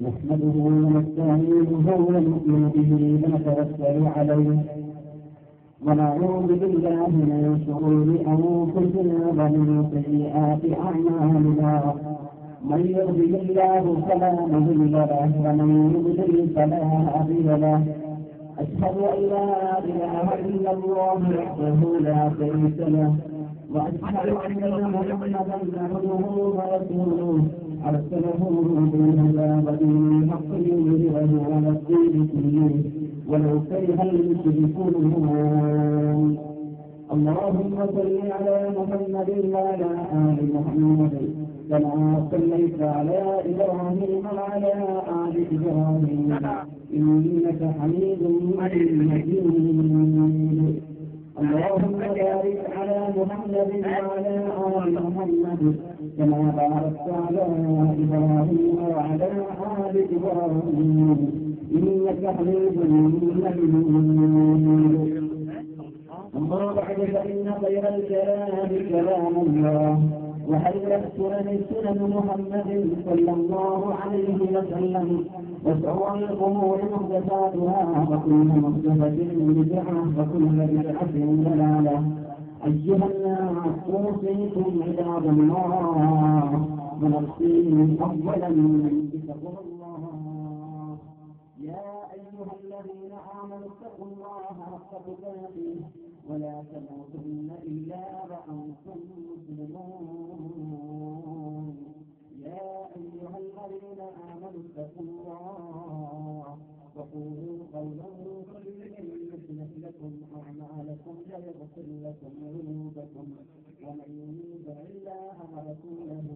نحمده ونستعينه ونؤمن به ونتوكل عليه ونعوذ بالله من شرور أنفسنا ومن سيئات أعمالنا من يهده الله فلا مضل له ومن يضلل فلا هادي له أشهد أن لا إله إلا الله وحده لا شريك له وأشهد أن محمدا عبده ورسوله أرسله بالهدى ودين الحق ليظهره على الدين كله ولو كره المشركون. اللهم صل على محمد وعلى آل محمد كما صليت على إبراهيم وعلى آل إبراهيم إنك حميد مجيد. اللهم بارك على محمد وعلى آل محمد كما باركت على إبراهيم وعلى آل إبراهيم إنك حميد مجيد. أما بعد فإن خير الكلام كلام الله وخير السنن سنن محمد صلى الله عليه وسلم وشر الأمور محدثاتها وكل محدثة بدعة وكل بدعة ضلالة. أيها الناس أوصيكم عباد الله ونفسي أولا بتقوى الله. يا أيها الذين آمنوا اتقوا الله حق تقاته ولا تموتن إلا وأنتم مسلمون. يا أيها الذين آمنوا اتقوا الله وقولوا قولا سديدا يصلح لكم أعمالكم ويغفر لكم ذنوبكم ومن يطع الله ورسوله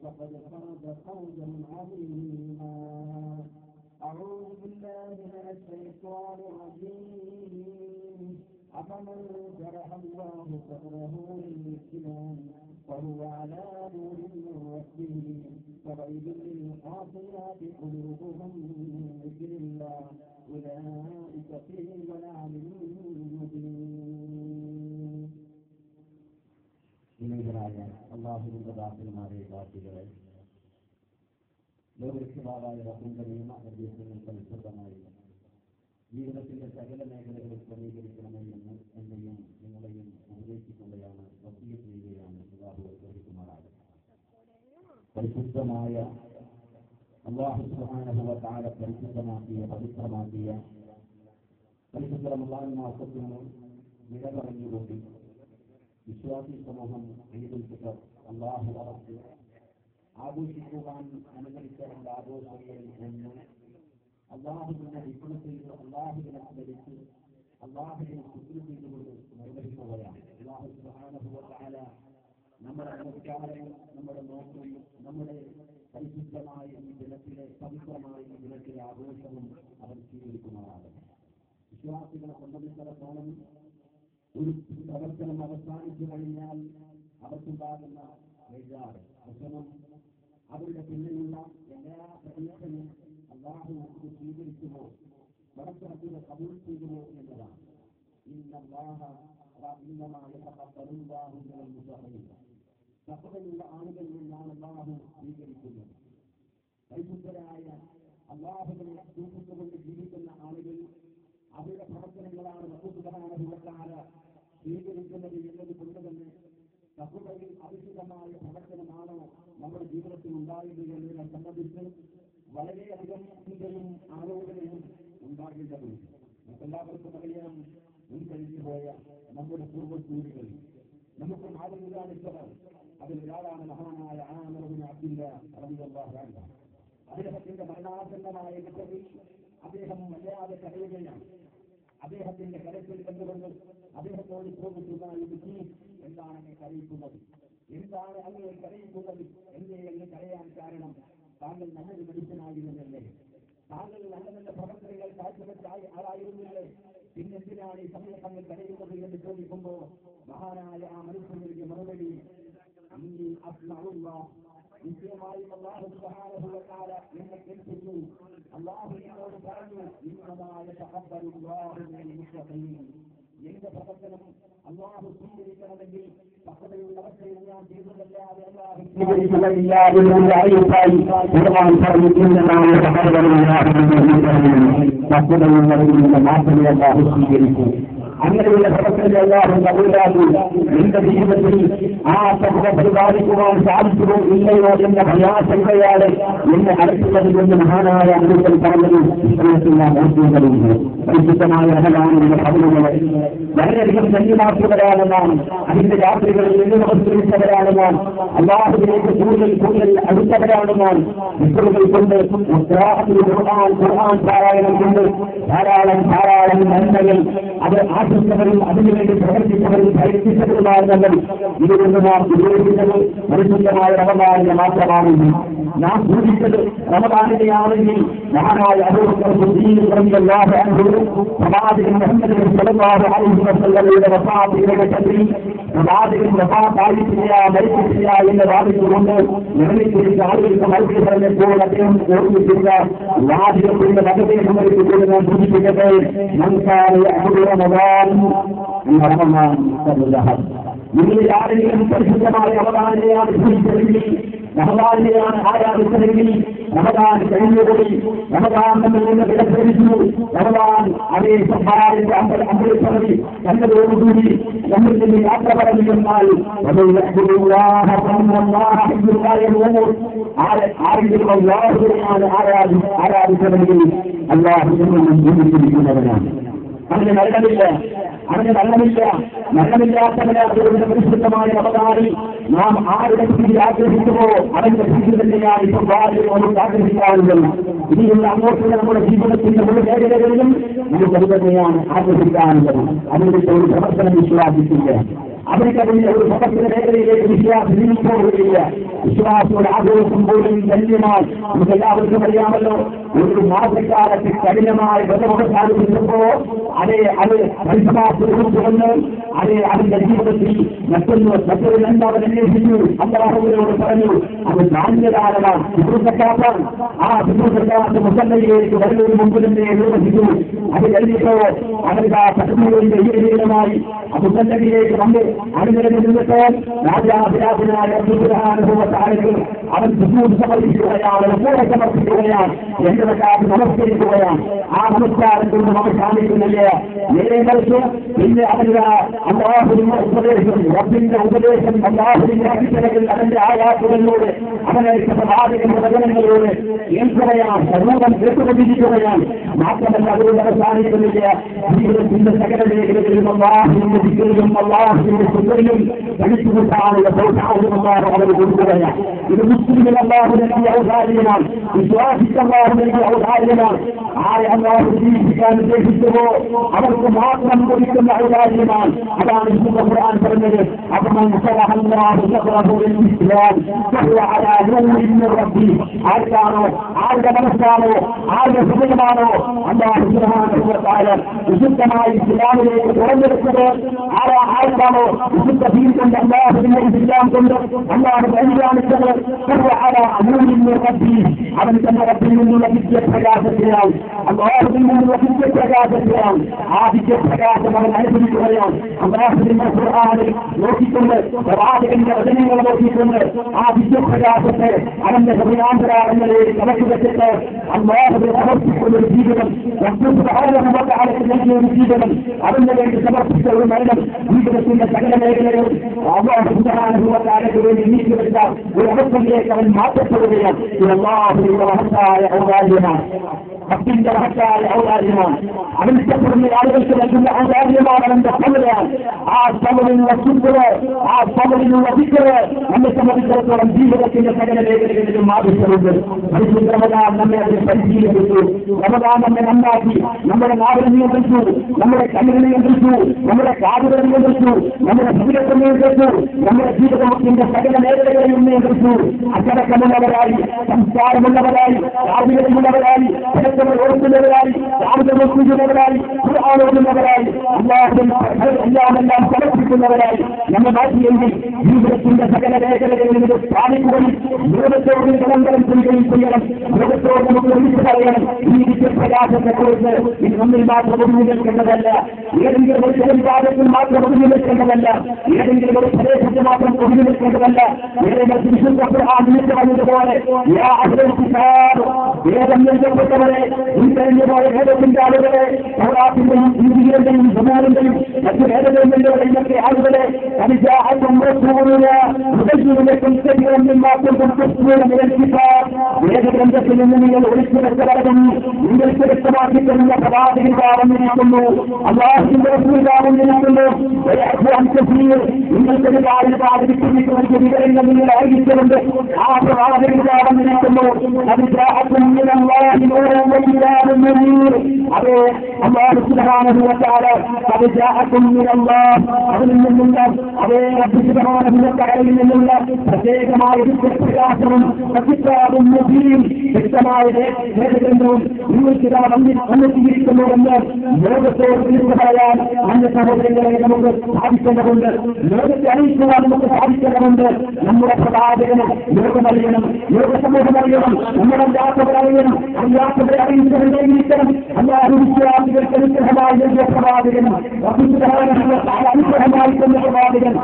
فقد فاز فوزا عظيما. أعوذ بالله من الشيطان الرجيم. أفمن شرح الله صدره للإسلام وهو على نور من ربه فويل للقاسيات قلوبهم من ذكر الله أولئك في ضلال مبين. അല്ലാഹുവിന്റെ ദാസന്മാരെ ദാസികളെ, ലോകരക്ഷിതാവായ റബ്ബിന്റെ നിയമ നിർദ്ദേശങ്ങൾ പരിശുദ്ധമായി ജീവിതത്തിന്റെ സകല മേഖലകളിൽ ക്രമീകരിക്കണമേ എന്ന് എന്നെയും നിങ്ങളെയും ഉപദേശിക്കുകയാണ്, വസിയ്യത്ത് ചെയ്യുകയാണ്. അല്ലാഹു അനുഗ്രഹിക്കുമാറാകട്ടെ. പരിശുദ്ധമായ അല്ലാഹു സുബ്ഹാനഹു വ തആല പരിശുദ്ധമാക്കിയ പവിത്രമാക്കിയ പരിശുദ്ധ റമളാൻ മാസത്തിന് വിട പറഞ്ഞുകൊണ്ട് വിശ്വാസി സമൂഹം ഈദുൽ ഫിത്ർ അല്ലാഹു അവർക്ക് ആഘോഷിക്കുവാൻ അനുവദിച്ചവരുടെ ആഘോഷങ്ങളിൽ നിന്ന് അള്ളാഹുവിനെ വിഷ്ണു ചെയ്ത് അള്ളാഹുവിനെ സ്മരിച്ച് അള്ളാഹുവിനെ ശുക്ർ ചെയ്തുകൊണ്ട് നിർവഹിക്കുകയാണ്. അല്ലാഹു സുബ്ഹാനഹു വ തആല നമ്മുടെ നമസ്കാരവും നമ്മുടെ നോക്കും നമ്മുടെ പരിശുദ്ധമായ ഈ ദിനത്തിലെ പവിത്രമായ ഈ ദിനത്തിലെ ആഘോഷവും അവർ സ്വീകരിക്കുമാറാകട്ടെ. വിശ്വാസികളെ സംബന്ധിച്ചിടത്തോളം ഒരു പ്രവർത്തനം അവസാനിച്ചു കഴിഞ്ഞാൽ അവർക്കുണ്ടാകുന്ന വേജാറ്, വിഷമം, അവരുടെ പിന്നിലുള്ള എല്ലാ പ്രതീക്ഷയും അല്ലാഹു സ്വീകരിക്കുമോ, പടച്ചറപ്പിനെ കബൂൽ ചെയ്യുമോ എന്നതാണ്. തഖ്വയുള്ള ആളുകളിൽ നിന്നാണ് അല്ലാഹു സ്വീകരിക്കുന്നത്. പരിശുദ്ധരായ അല്ലാഹുവിനെ സൂക്ഷിച്ചുകൊണ്ട് ജീവിക്കുന്ന ആളുകൾ അവരുടെ പ്രവർത്തനങ്ങളാണ് റബ്ബ് സുബ്ഹാനഹു വ തആല സ്വീകരിക്കുന്നത് എന്നത് കൊണ്ട് തന്നെ തഖ്വയിൽ അധിഷ്ഠിതമായ പ്രവർത്തനമാണോ നമ്മുടെ ജീവിതത്തിൽ ഉണ്ടായത് എന്നതിനെ സംബന്ധിച്ച് വളരെയധികം ചിന്തയും ആലോചനയും ഉണ്ടാകേണ്ടതുണ്ട്. നമുക്കെല്ലാവർക്കും അറിയാം, മുൻകഴിഞ്ഞു പോയ നമ്മുടെ പൂർവ്വസൂരികൾ നമുക്ക് മാതൃക കാണിച്ചവർ. അതിൽ ഒരാളാണ് മഹാനായ ആമിർ ഇബ്നു അബ്ദില്ലാ റളിയല്ലാഹു അൻഹു. അദ്ദേഹത്തിന്റെ മരണാസന്നമായ ഘട്ടത്തിൽ അദ്ദേഹം വല്ലാതെ കരയുകയാണ്. അദ്ദേഹത്തിന്റെ കരത്തിൽ കണ്ടുകൊണ്ട് അദ്ദേഹത്തോട് ചോദിച്ചതായി എന്താണ് അങ്ങ് കരയിക്കുന്നത്, എന്താണ് അങ്ങ് കരയിക്കുന്നത്, എന്നെ അങ്ങ് കരയാൻ കാരണം താങ്കൾ നല്ലൊരു മനുഷ്യനായിരുന്നല്ലേ, താങ്കൾ നല്ല നല്ല പ്രവർത്തനങ്ങൾ കാഴ്ചവെച്ച ആളായിരുന്നില്ലേ, പിന്നെന്തിനാണ് ഈ സമയത്ത് അങ്ങ് കരയുന്നത് എന്ന് ചോദിക്കുമ്പോ മഹാനായ ആ മനുഷ്യന്റെ മറുപടി നിശ്ചയമായും അല്ലാഹു സുബ്ഹാനഹു വ തആല എന്നെ കേൾപ്പിച്ചു. അല്ലാഹു എന്നോട് പറഞ്ഞു, ഇന്നമായ തഖബ്ബലുല്ലാഹു മിനൽ മുത്തഖീൻ. എന്റെ പ്രവർത്തനം അല്ലാഹു സ്വീകരിക്കണമെങ്കിൽ തഖ്വയുള്ള അവസ്ഥയിൽ ഞാൻ ചെയ്തു അങ്ങനെയുള്ള പ്രവർത്തനങ്ങൾ എല്ലാവരും കബൂലാക്കി എന്റെ ജീവിതത്തിൽ ആ സത്യം പരിപാലിക്കുവാൻ സാധിക്കുമോ ഇല്ലയോ എന്ന ഭയാശങ്കയാണ് എന്നെ അടയ്ക്കുന്നതിൽ നിന്ന് മഹാനായ അനുഭവം പറഞ്ഞത് ഇത്തരത്തിലുള്ള മോശങ്ങളുണ്ട്. പരിശുദ്ധമായ റമദാനിന്റെ പതിവുകളെ വളരെയധികം ധന്യമാക്കിയവരാണ് നാം. അതിന്റെ രാത്രികളിൽ നിന്ന് നമസ്കരിച്ചവരാണ് നാം. അല്ലാഹുവിലേക്ക് കൂടുതൽ കൂടുതൽ അടുത്തവരാണ് നാം. വിക്രുകൾ കൊണ്ട് ഖുർആൻ പാരായണം കൊണ്ട് ധാരാളം നന്മകൾ അത് ആശിച്ചവരും അതിനുവേണ്ടി പ്രവർത്തിച്ചവരും പ്രയത്നിച്ചവരുമായിരുന്നവർ ഇതുകൊണ്ട് നാം ഉപയോഗിച്ചത് പരിശുദ്ധമായ റമദാനിനെ മാത്രമാണെന്ന് നാം സൂചിച്ചത് റമദാനിനെയാണെങ്കിൽ മഹാനായ അബൂബക്കർ സിദ്ദീഖ് റളിയല്ലാഹു അൻഹു പ്രവാചകൻ മുഹമ്മദ് സ്വല്ലല്ലാഹു അലൈഹി വസല്ലമയുടെ വഫാത്തിനെ ചൊല്ലി പ്രവാചകൻ വഫാത്തായിട്ടില്ല മരിച്ചിട്ടില്ല എന്ന് വാദിച്ചുകൊണ്ട് നിർമ്മിച്ചിരിച്ച ആളുകൾക്ക് മറുപടി പറഞ്ഞപ്പോൾ അദ്ദേഹം ഓർമ്മിച്ചില്ല വാദികത്തിന്റെ മതദേഹം മരിച്ചുകൊണ്ട് ഞാൻ സൂചിപ്പിക്കട്ടെ നിങ്ങൾ ആരെങ്കിലും പരിശുദ്ധമായ റമദാനിനെയാണ് സൂചിച്ചതെങ്കിൽ റമദാനിനെയാണ് ആരാധിച്ചതെങ്കിൽ റമദാൻ കഴിഞ്ഞുപോയി റമദാൻ നമ്മിൽ നിന്ന് വിലസരിച്ചു റമദാൻ അതേ സഹായത്തിന്റെ അമ്പലപ്പറവി എന്നതോടുകൂടി നമ്മിൽ നിന്ന് യാത്ര പറഞ്ഞിരുന്നാൽ ആരെങ്കിലും അല്ലാഹുവിനെയാണ് ആരാധിച്ചതെങ്കിൽ അല്ലാഹുവിനെ ജീവിച്ചിരിക്കുന്നവനാണ്. അവന് മരണമില്ലാത്തവനെ അവരുടെ പരിശുദ്ധമായ റമദാനിൽ നാം ആരുടെ സ്ഥിതി ആഗ്രഹിക്കുമോ അവന്റെ സ്ഥിതി തന്നെയാണ് ഇപ്പോൾ വാരിയോട് ആഗ്രഹിക്കാറുള്ളത്. ഇനിയുള്ള അങ്ങോട്ടുള്ള നമ്മുടെ ജീവിതത്തിന്റെ മുഴു മേഖലകളിലും നമുക്ക് അത് തന്നെയാണ് ആഗ്രഹിക്കാറുള്ളത്. അതിന്റെ ഒരു പ്രവർത്തനം വിശ്വാസിക്കില്ല. അവർക്കതിന്റെ ഒരു പ്രവർത്തന മേഖലയിലേക്ക് വിശ്വാസം നീങ്ങിപ്പോവുകയില്ല. വിശ്വാസിയുടെ ആഗ്രഹം പോലും ധന്യമായി നമുക്ക് എല്ലാവർക്കും അറിയാമല്ലോ. ഒരു മാസക്കാലത്ത് കഠിനമായ വ്രതമുഖാനുഭവിച്ചപ്പോ അത് പരിസമാസുകൊണ്ട് അതിന്റെ ജീവിതത്തിൽ മറ്റൊരു രണ്ടാമത് അന്വേഷിച്ചു അല്ലാഹുവിനോട് പറഞ്ഞു അത് ധാന്യകാലമാണ് പിതൃസക്കാത്താണ്. ആ പിതൃസക്കാത്ത് മുസല്ലയിലേക്ക് വരുന്നതിന് മുമ്പ് തന്നെ നിർവഹിച്ചു. അത് കഴിഞ്ഞിട്ടോ അവരുടെ പദ്ധതിയുടെ ഈരമായി മുസല്ലയിലേക്ക് വന്ന് അനുഗ്രഹം നിന്നിട്ട് രാജാഭിരാജനായ അനുഭവത്താണെങ്കിൽ അവൻ സുജൂദ് സമർപ്പിക്കുകയാണ്, കൂടെ സമർപ്പിക്കുകയാണ്, എന്റെക്കാർക്ക് നമസ്കരിക്കുകയാണ്. ആ നമസ്കാരം കൊണ്ട് നമുക്ക് സാധിക്കുന്നില്ല. നേരെ മറിച്ച് പിന്നെ അവരുടെ അല്ലാഹുവിന്റെ ഉപദേശം അല്ലാഹുവിന്റെ അടിത്തറകൾ അവന്റെ ആയാത്തുകളിലൂടെ അവനേക്ക് പ്രവാചകന്റെ വചനങ്ങളിലൂടെ കേൾക്കുകയാണ്, സമൂഹം കേട്ടുകൊണ്ടിരിക്കുകയാണ്. മാത്രമല്ല അതുകൊണ്ട് അവസാനിക്കുന്നില്ല. ജീവിതത്തിന്റെ സകല മേഖലകളിലും അല്ലാഹുവിന്റെ ദിക്റിലും അല്ലാഹുവിന്റെ സുന്നത്തിലും പഠിച്ചുകൊണ്ടാണുള്ള സൗഭാഗ്യമാണ് അവർ കൊടുക്കുകയാണ്. ഇത് മുസ്ലിമിൽ അല്ലാഹു നൽകിയ ഔദാര്യമാണ്, വിശ്വാസിക്ക് അല്ലാഹു നൽകിയ ഔദാര്യമാണ്. ആരെ അല്ലാഹു ജീവിക്കാൻ ഉദ്ദേശിച്ചുവോ അവർക്ക് മാത്രം കൊടുക്കുന്ന ഔദാര്യമാണ്. അതാണ് വിശുദ്ധ ഖുർആൻ പറഞ്ഞത്. ആർക്കാണോ ആരുടെ മനസ്സാണോ ആരുടെ ഹൃദയമാണോ അല്ലാഹു സുബ്ഹാനഹു വ തആല വിശുദ്ധമായി ഇസ്ലാമിലേക്ക് തുറന്നെടുത്തത് ആർക്കാണോ വിശുദ്ധ ദീൻ കൊണ്ട് അല്ലാഹുവിന്റെ ഇസ്ലാം കൊണ്ട് അല്ലാഹു പരിഗണിച്ചത് അവൻ തന്റെ റബ്ബിൽ നിന്നുള്ള വിദ്യപ്രകാശത്തിലാണ്, അല്ലാഹുവിൽ നിന്നുള്ള വിദ്യപ്രകാശത്തിലാണ്. ആ വിദ്യപ്രകാശം അവൻ അനുഭവിക്കുകയാണ്. അല്ലാഹുവിന്റെ ഖുർആനിൽ നോക്കിക്കൊണ്ട് പ്രവാചകന്റെ വചനങ്ങൾ നോക്കിക്കൊണ്ട് ആ വിദ്യപ്രകാശത്തെ അവന്റെ ഹൃദയാന്തരാളങ്ങളിലേക്ക് കടത്തി വെച്ചിട്ട് അല്ലാഹുവിനെ സമർപ്പിക്കുന്ന ഒരു ജീവിതം, നൽകിയ ഒരു ജീവിതം, അതിന് വേണ്ടി സമർപ്പിച്ച ഒരു മരണം ജീവിതത്തിന്റെ സകല മേഖലകളും അല്ലാഹു സുബ്ഹാനഹു വ തആലയ്ക്ക് വേണ്ടി നീക്കിവെച്ച ഒരു അവസ്ഥയിലേക്ക് അവൻ മാറ്റപ്പെടുകയാണ്. ഇത് അല്ലാഹുവിന്റെ മഹത്തായ ഔദാര്യമാണ്, ഭക്തിന്റെ മഹത്തായ ഔദാര്യമാണ്. അവൻ ഇഷ്ടപ്പെടുന്ന ആളുകൾക്ക് നൽകുന്ന ഔദാര്യമാണ് അവന്റെ പവലാണ്. ആ പവലിനുള്ള സുന്ദര, ആ പവലിനുള്ള വിക്കറ് നമ്മെ സംബന്ധിച്ചിടത്തോളം ജീവിതത്തിന്റെ സകല മേഖലകളിലും ആവശ്യമുണ്ട്. പരിശുദ്ധ റമദാൻ നമ്മെ അതിനെ പരിശീലിപ്പിച്ചു. റമദാൻ നമ്മെ നന്നാക്കി, നമ്മുടെ നാവിനെ നിയന്ത്രിച്ചു, നമ്മുടെ കണ്ണിനെ നിയന്ത്രിച്ചു, നമ്മുടെ കാതുകളെ നിയന്ത്രിച്ചു, നമ്മുടെ ജീവിതത്തെ നിയന്ത്രിച്ചു, നമ്മുടെ ജീവിതത്തിന്റെ സകല മേഖലകളെയും നിയന്ത്രിച്ചു. അച്ചടക്കമുള്ളവരായി, സംസ്കാരമുള്ളവരായി, ആധുനികമുള്ളവരായി, ഓർക്കുന്നവരായി, ആളുകളുള്ളവരായി, ഖുർആനോടുന്നവരായി, എല്ലാം സമർപ്പിക്കുന്നവരായി നമ്മെ മാറ്റിയെങ്കിൽ ജീവിതത്തിന്റെ സകല മേഖലകളിൽ നിന്ന് പാലിക്കുകയും ലോകത്തോട് നിരന്തരം ചെയ്യുകയും ചെയ്യണം. ലോകത്തോട് നമുക്ക് ഒഴിച്ചു പറയണം. ഈ പ്രകാശത്തെക്കുറിച്ച് ഇത് നമ്മിൽ മാത്രം ഒതുങ്ങി നിൽക്കേണ്ടതല്ല, ഏതെങ്കിലും ഒരു ജനവിഭാഗത്തിൽ മാത്രം ഒതുങ്ങി നിൽക്കേണ്ടതല്ല, ഏതെങ്കിലും ഒരു പ്രദേശത്ത് മാത്രം ഒതുങ്ങി നിൽക്കേണ്ടതല്ല. ഏതെങ്കിലും വിശുദ്ധ ഖുർആൻ വിളിച്ചു പറഞ്ഞതുപോലെ വേദം നൽകപ്പെട്ടവരെ, ഇൻകഴിഞ്ഞുപോയ വേദത്തിന്റെ ആളുകളെ, തൗറാത്തിന്റെയും ഇഞ്ചീലിന്റെയും സബൂറിന്റെയും മറ്റു വേദഗ്രന്ഥങ്ങളുടെയും ഒക്കെ ആളുകളെ വേദഗ്രന്ഥത്തിൽ നിന്ന് നിങ്ങൾ ഒളിച്ചു വെച്ചവരും നിങ്ങൾക്ക് വ്യക്തമാക്കി തരുന്ന പ്രവാചകൻ വന്നിരിക്കുന്നു, അല്ലാഹുവിന്റെ റസൂൽ വന്നിരിക്കുന്നു. നിങ്ങൾക്കൊരു കാര്യം വിട്ടുവിട്ടുകൊണ്ട് വിവരങ്ങൾ നിങ്ങൾ അറിയിച്ചുകൊണ്ട് ആ പ്രവാചകൻ വന്നിരിക്കുന്നു. അതെ, അല്ലാഹു സുബ്ഹാനഹു വ തആല അതിൽ നിന്നുള്ള അതേ റബ്ബ് സുബ്ഹാനഹു വ തആലയിൽ നിന്നുള്ള പ്രത്യേകമായ പ്രകാശവും കിതാബും മുബീൻ വ്യക്തമായ വേദഗ്രന്ഥവും നിങ്ങൾക്കിതാ വന്നിരിക്കുന്നുവെന്ന് ലോകത്തോട് വിളിച്ചു പറയാൻ അന്യ സഹോദരങ്ങളെ നമുക്ക് സാധിക്കേണ്ടതുണ്ട്. ലോകത്തെ അറിയിക്കുവാൻ നമുക്ക് സാധിക്കേണ്ടതുണ്ട്. നമ്മുടെ പ്രവാചകന് ലോകമറിയണം, ലോകസമൂഹം അറിയണം, നമ്മുടെ അറിയാത്തവരറിയണം, അറിയാത്തവരെ അറിയിച്ചവരിക്കണം. അല്ലാഹു വിശ്വാസികൾക്ക് അനുഗ്രഹമായി നൽകിയ പ്രവാചകനും അനുഗ്രഹമായി തന്ന പ്രവാചകൻ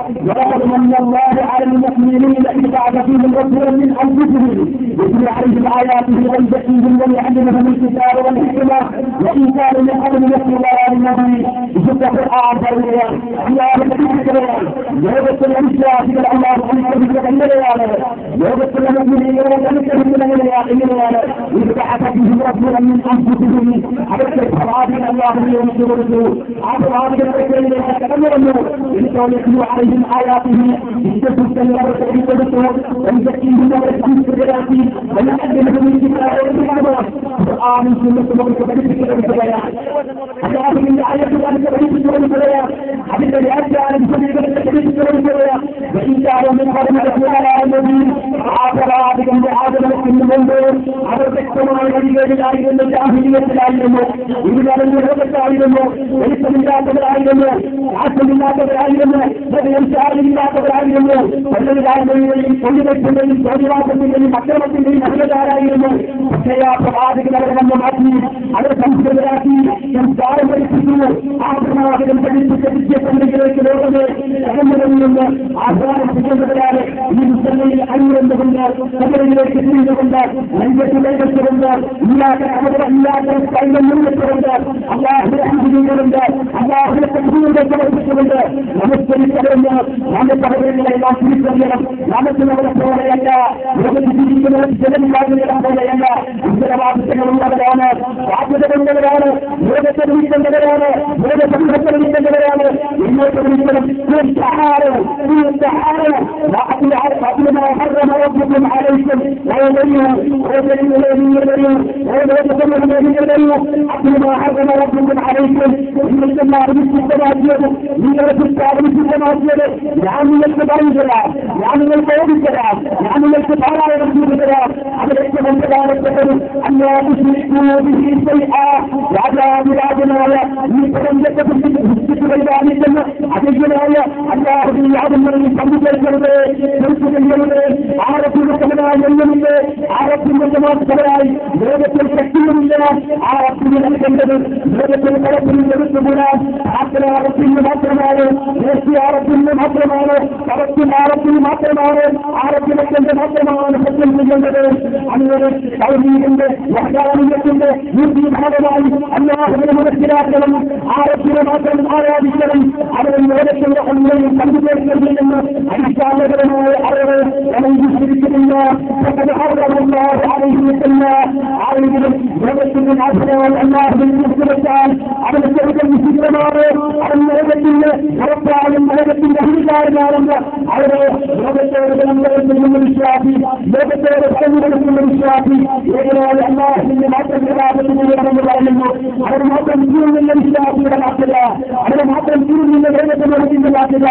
يتلو عليهم آياته ويزكيهم ويعلمهم الكتاب والحكمة وإن كانوا من قبل لفي ضلال مبين. يشد القرآن فالرياض الله يكفيك الرياض يوجد الأمثلة الله يكفيك الرياض يوجد المؤمنين ويكفيك الرياض إذ بعث فيهم رسولا من أنفسهم عليك الفرائض الله ينصر الرسول أفراد الرسول يتكلمون يتلو عليهم آياته يشد الرسول ويزكيهم ويعلمهم ويعلمهم الكتاب والحكمة القرآن سنة وكتابه البيان أجابهم آية ذلك بيت البيان حدث لأجل أن يسلم التكليف والبيان وإن كانوا من قبل على المبين عاقل بكم بعادة من المنظور على التكتم على الذي لا يعلم الجاهلية لا يعلمه إذا لم يعلم لا يعلمه وليس من ذاك لا يعلمه عسى من ذاك لا يعلمه الذي يمشي من ذاك لا يعلمه والذي لا يعلمه كل من صادرات من അക്രമത്തിന്റെയും അധികാരായിരുന്നു. പക്ഷേ ആ പ്രവാചകൻ അവർ വന്ന മാറ്റി അവർ സംസ്കൃതരാക്കി സംസ്കാരം പഠിപ്പിക്കുന്നു. ആ പ്രവാചകൻ പഠിപ്പിച്ച വിദ്യാസംഘികളിലേക്ക് ലോകമേ കടന്നുവരുമെന്ന് ആഹ്വാനം ചെയ്യുന്നവരാണ്. ഈ മുസ്ലിങ്ങളിൽ അണിയുന്നുകൊണ്ട് സമരങ്ങളിലേക്ക് തിരിഞ്ഞുകൊണ്ട് ലൈംഗിക കൈവച്ചുകൊണ്ട് ഇല്ലാത്ത കൈവന്നും വെച്ചുകൊണ്ട് അല്ലാഹുവിനെ അംഗീകരിച്ചുകൊണ്ട് അല്ലാഹുവിനെ സമർപ്പിച്ചുകൊണ്ട് നമസ്കരിക്കണമെന്ന് നമ്മുടെ സഹോദരങ്ങളെല്ലാം തിരിച്ചറിയണം. നമുക്ക് നമ്മളെ പോലെയല്ല ജനവിഭാഗങ്ങളെ പോലെയല്ല, ഉത്തരവാദിത്തങ്ങളുള്ളവരാണ്, ബാധ്യതകളുള്ളവരാണ്, ലോകത്തെ വിളിക്കേണ്ടവരാണ്, ലോക സമൂഹത്തെ വിളിക്കേണ്ടവരാണ്. ഇങ്ങോട്ട് വിളിക്കണം നിങ്ങളെ വിശുദ്ധമാക്കിയത് ഞാൻ നിങ്ങൾക്ക് പറഞ്ഞില്ല, ഞാൻ നിങ്ങൾക്ക് ഓടിച്ചരാം, ഞാൻ നിങ്ങൾക്ക് പാരായണം ചെയ്തു തരാം. അതിലേക്ക് പ്രധാനപ്പെട്ടത് രാജാവിരാജനായ ഈ പ്രപഞ്ചത്തെ പരിപാലിക്കുന്ന അധികനായ അല്ലാഹുവിനെ യാതൊന്നും സംഭവിക്കരുത്, ചെറുത്തുകരുത്. ആരത്തിനുള്ളവരായി എന്നുമില്ല, ആരത്തിനുള്ളവരായി ലോകത്തിൽ ശക്തിയുമില്ല. ആ അർത്ഥം നൽകേണ്ടത് ലോകത്തിൽ കളത്തിൽ എടുത്തുകൂടാൻ ആഗ്രഹത്തിന് മാത്രമാണ്, ദേശീയാറത്തിന് മാത്രമാണ്, കടത്തിനാറത്തിന് മാത്രമാണ്, ആരത്തിനെക്കൊണ്ട് മാത്രമാണ് സത്യം ചെയ്യേണ്ടത്. അങ്ങനെ സൗദീന്റെ വഹദാനിയത്തിന്റെ ഭാഗമായി അല്ലാഹുവിനെ മനസ്സിലാക്കണം, ആരത്തിനെ മാത്രം ആരാധിക്കണം. അവരെ ലോകത്തിന്റെ ഒന്നിനെയും കണ്ടുപിടിക്കുന്നതിൽ അടിസ്ഥാനപരമായ അറിവ് ശരിക്കുന്നില്ല. ആരെങ്കിലും ലോകത്തിന്റെ നാശനങ്ങൾ അല്ലാഹുവിനെ മനസ്സിലാക്കാൻ അവന്റെ ചെറുതൽ വിശുദ്ധമാണ്. അവൻ ലോകത്തിന്റെ ഉറപ്പായും ലോകത്തിന്റെ അധികാരമാണെന്ന് അവരെ ലോകത്തോട് വിശ്വാസി, ലോകത്തോട് പങ്കുകൊടുക്കുന്ന വിശ്വാസി ഏകനായ അല്ലാഹുവിന്റെ മാത്രം വിവാദത്തിനെന്ന് പറയുന്നു. അവർ മാത്രം തീരുന്നില്ല വിശ്വാസിയുടെ മാറ്റില്ല, അവരെ മാത്രം തീരുന്നില്ല ലോകത്തെ ലോകത്തിന്റെ മാറ്റില്ല.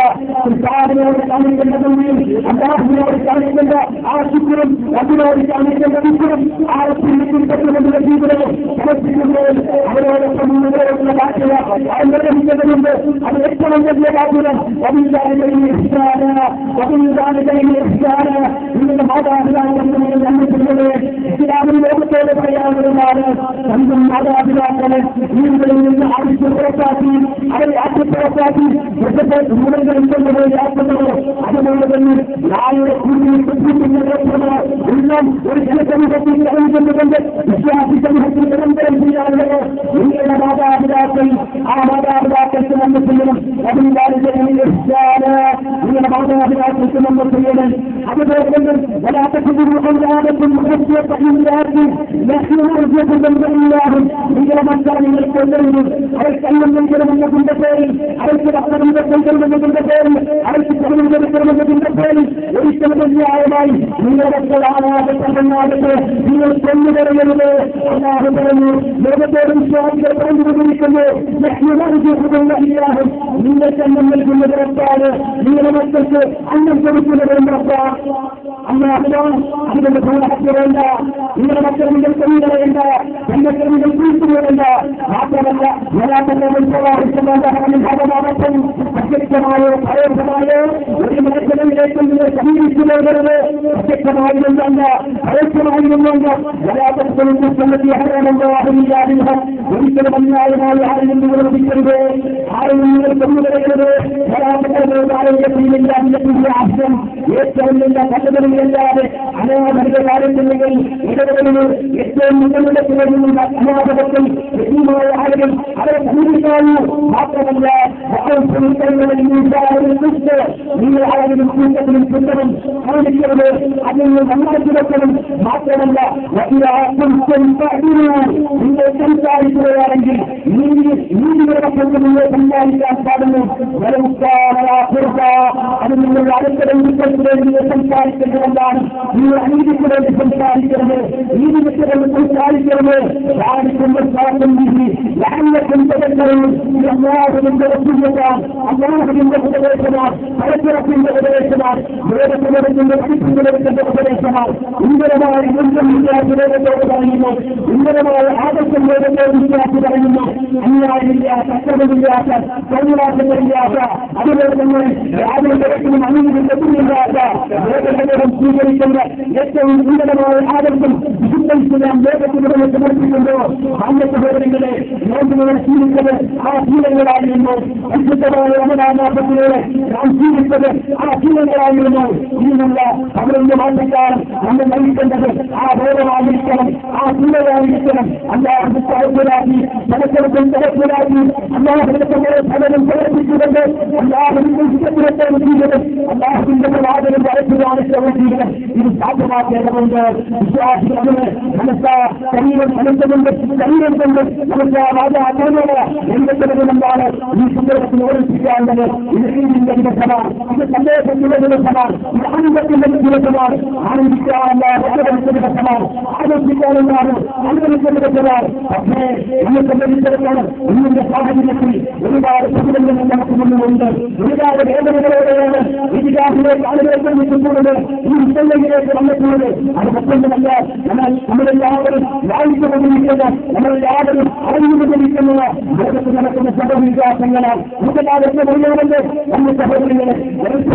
സാധനയോട് കാണിക്കേണ്ടതും അല്ലാഹുവിനോട് കാണിക്കേണ്ട ആ ശുക്രും അതിനോട് കാണിക്കേണ്ട വിശ്വം ആരത്തിൻ്റെ ജീവിതവും സമർപ്പിക്കുന്നതിൽ അവരോടൊപ്പം മുന്നോട്ടുള്ള മാറ്റില്ല നിർവഹിക്കേണ്ടതുണ്ട്. അത് ഏറ്റവും വലിയ കാര്യം നിങ്ങളുടെ മാതാപിതാക്കൾ ഇസ്ലാമിന് ലോകത്തോട് പറയാവുന്നതാണ്. സ്വന്തം മാതാപിതാക്കൾ എല്ലാം ഒരു ജനസമൂഹത്തിൽ കഴിഞ്ഞുകൊണ്ട് വിശ്വാസി സമൂഹത്തിൽ നിരന്തരം ചെയ്യാറുള്ളത് നിങ്ങളുടെ മാതാപിതാക്കൾ ആ മാതാപിതാക്കൾക്ക് നമ്മൾ ചെയ്യണം. നിങ്ങളുടെ മാതാപിതാക്കൾക്ക് നമ്മൾ ചെയ്യണം. അതുപോലെ തന്നെ നിങ്ങളുടെ മക്കളെ നിങ്ങൾ കൊണ്ടുവരും. അവർക്ക് അന്നം നൽകണമെന്നതിന്റെ പേരിൽ, അവർക്ക് ഭക്ഷണം നൽകണമെന്നതിന്റെ പേരിൽ, അവർക്ക് ചെലവ് കൊടുക്കണമെന്നതിന്റെ പേരിൽ ഒരിക്കലും ന്യായമായി നിങ്ങളുടെ മക്കളാകട്ടെ നിങ്ങൾ കൊണ്ടുവരരുത്. അല്ലാഹു പറഞ്ഞു, ലോകത്തോട് വിശ്വാസികൾ പറഞ്ഞുകൊണ്ടിരിക്കുന്നു, നിങ്ങൾക്ക് അന്നം നൽകുന്നത് റബ്ബാണ്, നിങ്ങളുടെ മക്കൾക്ക് അന്നം കൊടുക്കുന്നത് റബ്ബാണ്. അല്ലാഹുവാണ് അതിന്റെ ഭൂഹത്യ വേണ്ട. നിങ്ങളുടെ മക്കൾ നിങ്ങൾ കൊണ്ടുവരേണ്ട, മക്കൾ നിങ്ങൾ കുറിച്ചുകൊള്ളേണ്ട. മാത്രമല്ല പ്രത്യക്ഷമായോ പരോക്ഷമായോ ഒരു മേഖലയിലേക്ക് നിങ്ങൾ സമീപിച്ചു പോകരുത്. പ്രത്യക്ഷമായിരുന്നല്ല, പരോക്ഷമായിരുന്നല്ല. ഒരിക്കലും അന്യായമായി ആരെയും നിങ്ങൾ ഒതുക്കരുത്, ആരെയും നിങ്ങൾ കൊണ്ടുവരരുത്. ആവശ്യം ഏറ്റവും നല്ല പദ്ധതികളില്ലാതെ അനാഥരുടെ കാര്യത്തില്ലെങ്കിൽ ഇടപെടലുകൾ ഏറ്റവും മുന്നിലുള്ള ചിലരുന്ന അനാഥകത്തിൽ വ്യക്തിമായ ആളുകൾ അവരെ സമീപിക്കാവൂ. മാത്രമല്ല നിങ്ങൾ ആരെങ്കിലും കൂട്ടത്തിലും ചുറ്റണം കാണിക്കരുത്, അതിൽ നന്നാക്കി വെക്കണം. മാത്രമല്ല നിങ്ങൾ സംസാരിക്കുകയാണെങ്കിൽ നീതികളുടെ കൊണ്ട് നിങ്ങൾ സംസാരിക്കാൻ പാടുന്നു. അത് നിങ്ങളുടെ അടുത്തലേക്ക് നിങ്ങൾ സംസാരിക്കേണ്ടതെന്താണ്? നിങ്ങൾ അനീതിക്ക് വേണ്ടി സംസാരിക്കരുത്, നീതിവിട്ടുകൊണ്ട് സംസാരിക്കരുത്. അള്ളാഹുവിന്റെ ഉപദേശമാണ്, പരസ്പരത്തിന്റെ ഉപദേശമാണ്, വേദത്തിന്റെ പഠിപ്പിന്റെ ഉപദേശമാണ്. ഉന്നതമായ മൂല്യം വിശ്വാസി വേദത്തോട് പറയുന്നു, ഉന്നതമായ ആദർശം വേദത്തോട് വിശ്വാസി പറയുന്നു. അന്യായമില്ലാത്ത, അക്രമമില്ലാത്ത, സൗവാസങ്ങളില്ലാത്ത, അതുപോലെ തന്നെ യാതൊരു തരത്തിലും അനീതിയില്ലാത്ത വേദം സ്വീകരിക്കുന്ന ഏറ്റവും ഉന്നതമായ ആദർശം വിശുദ്ധം വേദത്തിലൂടെ സമർപ്പിക്കുമ്പോൾ അന്യ സഹോദരങ്ങളെ നോക്കുകളെ ശീലിച്ചത് ആ ശീലങ്ങളായിരുന്നു. പരിശുദ്ധമായ റമദാനിലൂടെ നാം ശീലിച്ചത് ആ ശീലങ്ങളായിരുന്നു. ഇനിയുള്ള അവരുടെ മാറ്റക്കാലം നമ്മൾ നയിക്കേണ്ടത് ആ ബോധമായിരിക്കണം, ആ ശീലമായിരിക്കണം. അല്ലാഹു തആലാക്കി മനസ്സിലും തലത്തിലാക്കി അല്ലാഹുവിന്റെ ഫലം പ്രവർത്തിച്ചുകൊണ്ട് അല്ലാഹുവിന്റെ വിശ്വസിക്കാൻ ജീവിതം, അല്ലാഹുവിന്റെ പ്രവാചകൻ വരച്ചുകാണിച്ച ജീവിതം ഇത് സാധ്യമാക്കേണ്ടതുണ്ട്. വിശ്വാസികളെ മനസ്സാ ശരീരം മനസ്സുകൊണ്ട് ശരീരം കൊണ്ട് നമുക്ക് രാജാക്കളുടെ എന്താണ് ഈ സന്ദർഭത്തിൽ ഓർമ്മിപ്പിക്കാറുള്ളത്. ഇത് നീതിന്റെ ദിവസമാണ്, ഇത് സന്ദേശത്തിന്റെ ദിവസമാണ്, ഇത് ആനന്ദത്തിന്റെ ദിവസമാണ്. ആനന്ദിക്കാനുള്ള ദിവസമാണ്, ആനന്ദിക്കാനുണ്ടാകും അനുഭവിക്കുന്ന ദിവസമാണ്. പക്ഷേ ഇന്ന് സംബന്ധിച്ചിടത്തോളം ഇന്നിന്റെ സാഹചര്യത്തിൽ ഒരുപാട് പ്രതിബന്ധങ്ങൾ നമുക്ക് മുന്നിലുണ്ട്. ഒരുപാട് വേദനകളോടെയാണ് ഇതിഹാസിലേക്ക് ആളുകൾ നിൽക്കുന്നത്, ഈ വിഷയങ്ങളിലേക്ക് വന്നിട്ടുള്ളത്. അത് മറ്റൊന്നുമല്ല, നമ്മളെല്ലാവരും വായിച്ചുകൊണ്ടിരിക്കുന്ന, നമ്മളെല്ലാവരും അറിഞ്ഞുകൊണ്ടിരിക്കുന്ന ലോകത്ത് നടക്കുന്ന സംഭവവികാസങ്ങളാണ്. നമുക്കെല്ലാവർക്കും അറിയാമല്ലോ നമ്മുടെ സഹോദരങ്ങളെ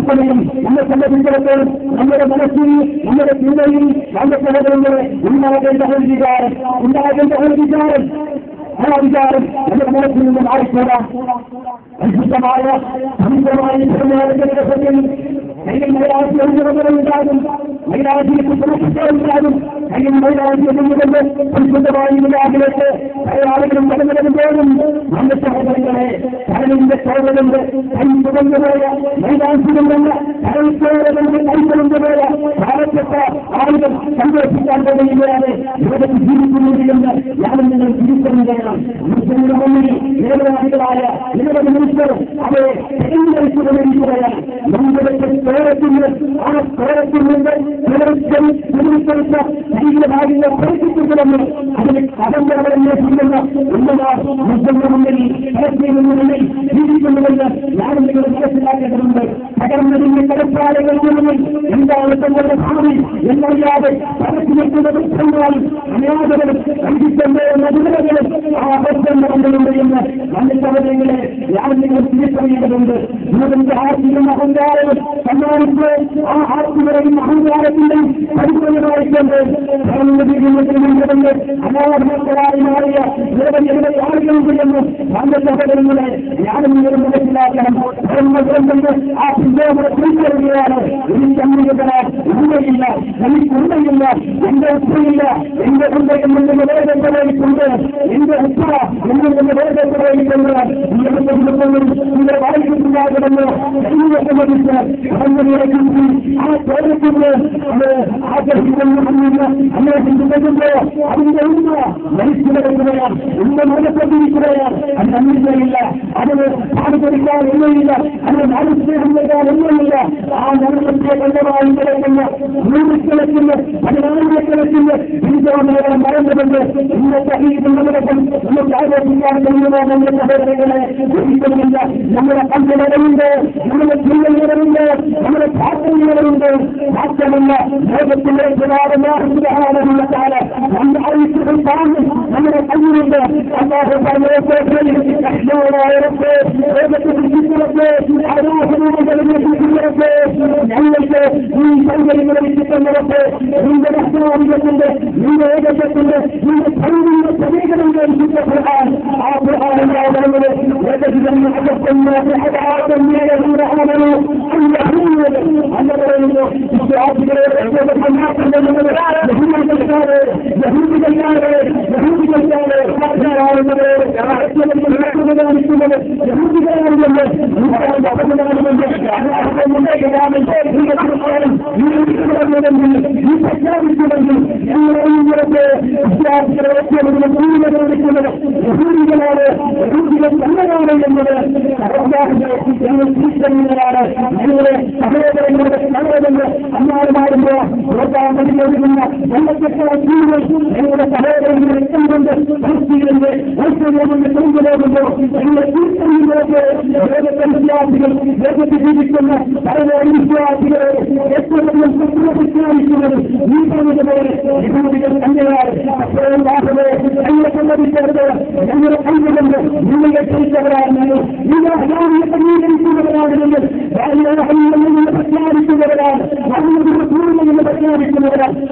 സമയം നമ്മെ സംബന്ധിച്ചിടത്തോളം നമ്മുടെ മനസ്സിൽ, നമ്മുടെ ചിന്തയിൽ നമ്മുടെ സഹോദരങ്ങളെ ഉണ്ടാകേണ്ട ഒരു വികാരം, ഉണ്ടാകേണ്ട ഒരു വികാരം, ആ വികാരം നമ്മുടെ മനസ്സിൽ നിന്ന് മാറിക്കൂടാ. അത്ഭുതമായ കയ്യിൽ മൈലാഞ്ചി ഉണ്ടാകും, മൈലാഞ്ചിക്ക് സുരക്ഷിതരുണ്ടാകും, കയ്യിൽ മൈലാഞ്ചി എന്നുകൊണ്ട് പരിശുദ്ധമായ വിലാസിലേക്ക് പല ആളുകളും കടന്നു പോകും. നമ്മുടെ സഹോദരങ്ങളെ കടലിന്റെ ചോരകളുണ്ട്, കൈ തുറന്നുപോയ മൈലാഞ്ചികളുണ്ട്, കടൽ ചോരകളുണ്ട്, കൈ തുറന്നുപോയ ഭാരപ്പെട്ട ആളുകൾ സന്തോഷിക്കാൻ കഴിയുകയാണ്. ഇവിടെ ജീവിക്കുന്നുണ്ടെന്ന് ഞാൻ നിങ്ങൾ തിരിച്ചറിയുകയാണ്. മുസ്ലിങ്ങളുടെ മുന്നിൽ നിരപരാധികളായ നിരവധി മനുഷ്യർ അവരെ തെരഞ്ഞെടുത്തുകൊണ്ടിരിക്കുകയാണ്. നമ്മുടെ ചോരത്തിന് ആ ചോരത്തിൽ നിന്ന് ശരീരഭാഗങ്ങൾ പ്രവർത്തിക്കുന്നുവെന്ന് അതിന് കടമ്പകളെന്നെ ചെയ്യുന്ന മുസ്ലിങ്ങളുടെ മുന്നിൽ മുന്നിൽ ജീവിക്കുന്നുവെന്ന് ഞാൻ നിങ്ങൾ മനസ്സിലാക്കേണ്ടതുണ്ട്. തകർന്നതിന്റെ കടപ്പാടുകൾക്ക് മുന്നിൽ എന്താണ് തങ്ങളുടെ ഭാവി എന്നറിയാതെ പറച്ചു നിൽക്കുന്ന വൃക്ഷങ്ങളും അനാഥകളും കണ്ടിട്ടുണ്ട് നദികളും ആ ബന്ധങ്ങളുണ്ട് എന്ന് നമ്മുടെ സഹോദരങ്ങളെ ഞാൻ നിങ്ങൾ തിരിച്ചറിയേണ്ടതുണ്ട്. ഇതിന്റെ ആർത്തിയും അഹങ്കാരവും സമ്മാനിച്ച് ആ ആർത്തികളെയും അഹങ്കാരത്തിന്റെയും പരിപൂർണമായ സഹായിച്ചുകൊണ്ട് അനാഥരായി മാറിയ നിരവധി ആളുകളുണ്ടെന്നും നമ്മുടെ സഹോദരങ്ങളെ ഞാനും നിങ്ങളും മനസ്സിലാക്കണം. ആ ചിന്തയോടെ തിരിച്ചറിയുകയാണ്. എനിക്ക് അംഗീകരണം ഉണ്മയില്ല, എനിക്ക് ഉണ്മയില്ല, എന്റെ ഉപ്പയില്ല, എന്റെ ഉണ്ട എന്നെ വേദനയിട്ടുണ്ട്, എന്റെ ഉപ്പ എന്നെ വേദനയിട്ടുണ്ട്. നിങ്ങളുടെ വായിക്കുന്നുണ്ടാകണമെന്ന് എന്നെ സംബന്ധിച്ച് ആ ചോദ്യത്തിന് ആഗ്രഹിക്കുന്നു അന്നെ ചിന്തിക്കുമ്പോൾ അതിന്റെ ഉണ്മ മനുഷ്യനെടുക്കുകയാണ്, ഉണ്മ മനസ്സറിയിക്കുകയാണ്. അത് അംഗീകരില്ല, അതിന് പാടുപെടുത്താൻ ഒന്നുമില്ല, അതിന് മാനസികം നൽകാൻ ഒന്നുമില്ല. ആ മനസ്സത്തെ കൊണ്ടമായി കിടക്കുന്ന നൂറുകണക്കിന് 10,000-കണക്കിന് ഹിന്ദുക്കളെ മറന്നുകൊണ്ട് ഇന്നത്തെ ഈ നമ്മളൊപ്പം നമുക്ക് ആഘോഷിക്കാൻ കഴിയുമോ? നമ്മുടെ സഹോദരങ്ങളെ ഒരിക്കലുമില്ല. നമ്മുടെ കണ്ടുകളുണ്ട്, നമ്മുടെ ജീവിതങ്ങളുണ്ട്, നമ്മുടെ പ്രാർത്ഥനകളുണ്ട്. മാത്രമല്ല ലോകത്തിലെ നമ്മുടെ ആവശ്യങ്ങൾ താങ്ങും നമ്മുടെ കയ്യിലുണ്ട്. അല്ലാതെ ഞങ്ങൾക്ക് ഈ സൗകര്യങ്ങളെ വിറ്റിട്ടുള്ളവർക്ക് നിന്റെ രക്ഷാധികത്തിന്റെ നിന്റെ ഏകത്വത്തിന്റെ നിന്റെ സൗകര്യ പ്രതീകങ്ങളുടെ ആ പ്രധാനമായ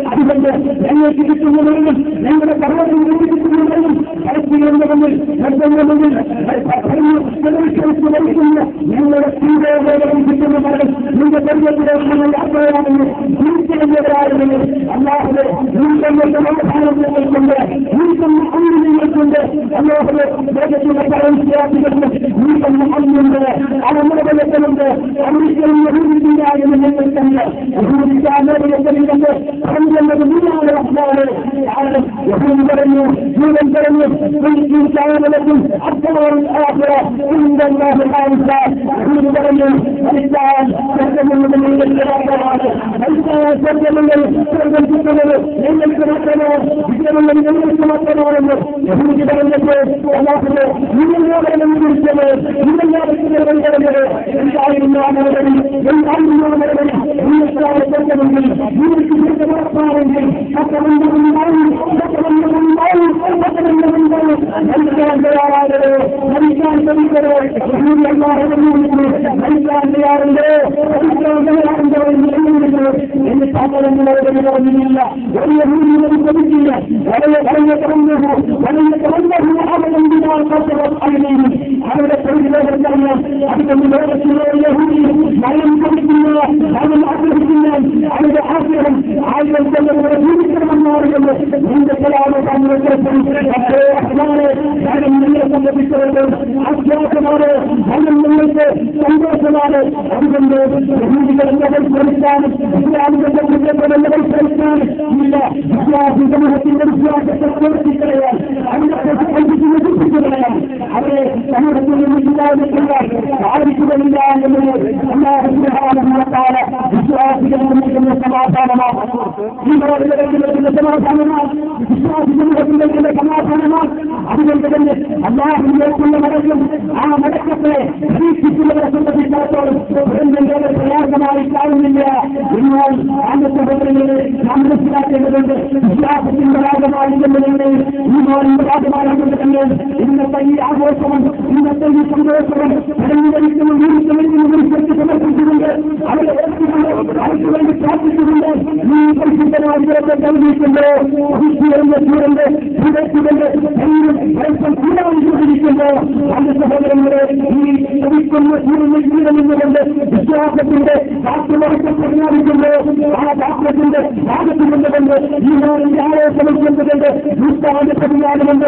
അതുകൊണ്ട് ഞങ്ങൾക്ക് കിട്ടുന്നവരും ഞങ്ങളുടെ പർവ്വതം ഞങ്ങളുടെ തീവ്രവേദനം കിട്ടുന്നവരും നിന്റെ പരിചയത്തിലുള്ള യാത്രയാണെന്ന് തിരിച്ചറിഞ്ഞവരായിരുന്നു. അല്ലാതെ നീക്കങ്ങളുടെ സമാധാനങ്ങൾക്കുണ്ട്, നീക്കുന്ന അന്യങ്ങൾക്കുണ്ട്. അല്ലാതെ ലോകത്തിലെ പരസ്യാദികൾക്ക് നീക്കുന്ന അന്യുണ്ട്, അവരുടെ ബലത്തിലുണ്ട്. ഒരിക്കലും യഹൂദിയില്ല എന്ന് ഞങ്ങൾക്കല്ല. യഹൂദിക്കാരുടെ പറഞ്ഞത് നീയാണ് റഹ്മാനെ. കാരണം യഹൂദി പറഞ്ഞു, ജീവൻ പറഞ്ഞു, ും അർത്ഥമാണ് പറഞ്ഞു മരിച്ചാൽ സ്വർഗമുള്ളത് സ്വർഗമുള്ളത് സ്വർഗം കിട്ടുന്നത് ഞങ്ങൾക്ക് മാത്രമോ വിജയമുള്ളത് ഞങ്ങൾക്ക് മാത്രമാണെന്ന് യഹൂദി പറഞ്ഞപ്പോൾ അല്ലാഹുവേ നിങ്ങളോടെല്ലാം കുറിച്ചത് നിങ്ങളോട് പറഞ്ഞത് എന്തായിരുന്നു ആ മറുപടി? എന്തായിരുന്നു ആ മറുപടി? നിങ്ങൾക്കാണ് സ്വർഗമെങ്കിൽ നിങ്ങൾക്ക് സ്വർഗമാണെങ്കിൽ മരിക്കാൻ തയ്യാറാകരുത്, മരിക്കാൻ ശ്രമിക്കരുത്. മരിക്കാൻ തയ്യാറുണ്ട്, മരിക്കാൻ തയ്യാറുണ്ടോ എന്ന് സാധനങ്ങളോട് പറഞ്ഞില്ല. വലിയ മൂല്യം ശ്രമിക്കില്ല. വളരെ വലിയ തുറന്നു അവരുടെ തൊഴിലുകൾക്കറിയാം. അതുകൊണ്ട് ലോകത്തിലെ മയം ശ്രമിക്കുന്ന മയം ആഗ്രഹിക്കുന്ന അവരുടെ ആഗ്രഹം 1000 കൊല്ലങ്ങളുടെ ജീവിക്കണമെന്നാറുകൊണ്ട് എന്റെ കലാമോ കാരണം നിങ്ങളെ സംബന്ധിച്ചവർക്ക് ആശ്വാസമാണ്, ഭയം നിങ്ങൾക്ക് സന്തോഷമാണ്. അതുകൊണ്ട് യഹൂദികളെന്നവർ ശ്രമിക്കാനും ഇസ്ലാമികളുടെ മുന്നേറ്റമെന്നവർ ശ്രമിക്കാനും ഇല്ല. വിശ്വാസി സമൂഹത്തിന്റെ വിശ്വാസത്തെ പ്രവർത്തിക്കളയാൻ അതിനെ നശിപ്പിച്ചുകളയാൻ അവരെ സമൂഹത്തിൽ നിന്ന് ഇല്ലാതിരിക്കാൻ സാധിക്കുകയില്ല എന്നത് അല്ലാഹുവിന്റെ വിശ്വാസികൾ നിർമ്മിക്കുന്ന സമാധാനമാണ്. ഈ ലോകത്തിന്റെ സമാധാനമാണ്, വിശ്വാസി സമൂഹത്തിന്റെ സമാധാനമാണ്. അതുകൊണ്ട് തന്നെ അല്ലാഹുവിലേക്കുള്ള മടക്കം, ആ മടക്കത്തെ പരീക്ഷിക്കുന്നവരെ സംബന്ധിച്ചിടത്തോളം പ്രയാസമായി കാണുന്നില്ല. എന്നാൽ അന്നത്തെ ബോധനങ്ങളെ നാം മനസ്സിലാക്കേണ്ടതുണ്ട്. വിശ്വാസത്തിന്റെ ഭാഗമായി തന്നെ ഈമാനിന്റെ ഭാഗമായതുകൊണ്ട് തന്നെ ഇന്നത്തെ ഈ ആഘോഷവും ഇന്നത്തെ ഈ സന്തോഷവും സമർപ്പിച്ചുകൊണ്ട് അവരെ അവർക്ക് വേണ്ടി പ്രാർത്ഥിച്ചുകൊണ്ട് ഈ പരിശുദ്ധ ഭീകരാധിപത്തെ നൽകിയിട്ടുണ്ടോ സൂര്യന്റെ കൂടാതിരിക്കുമ്പോ അതിന്റെ സഹോദരങ്ങളെ ഈ ശ്രമിക്കുന്ന സൂര്യന്റെ ജീവിതമെന്നുകൊണ്ട് വിശ്വാസത്തിന്റെ കാറ്റുമറക്കം പ്രഖ്യാപിക്കുമ്പോ ആ കാറ്റത്തിന്റെ ഭാഗത്ത് നിന്നുകൊണ്ട് ഈ നാടിന്റെ ആലോചനയ്ക്കെന്തുകൊണ്ട് നൂറ്റാണ്ട് പ്രതികാരമുണ്ട്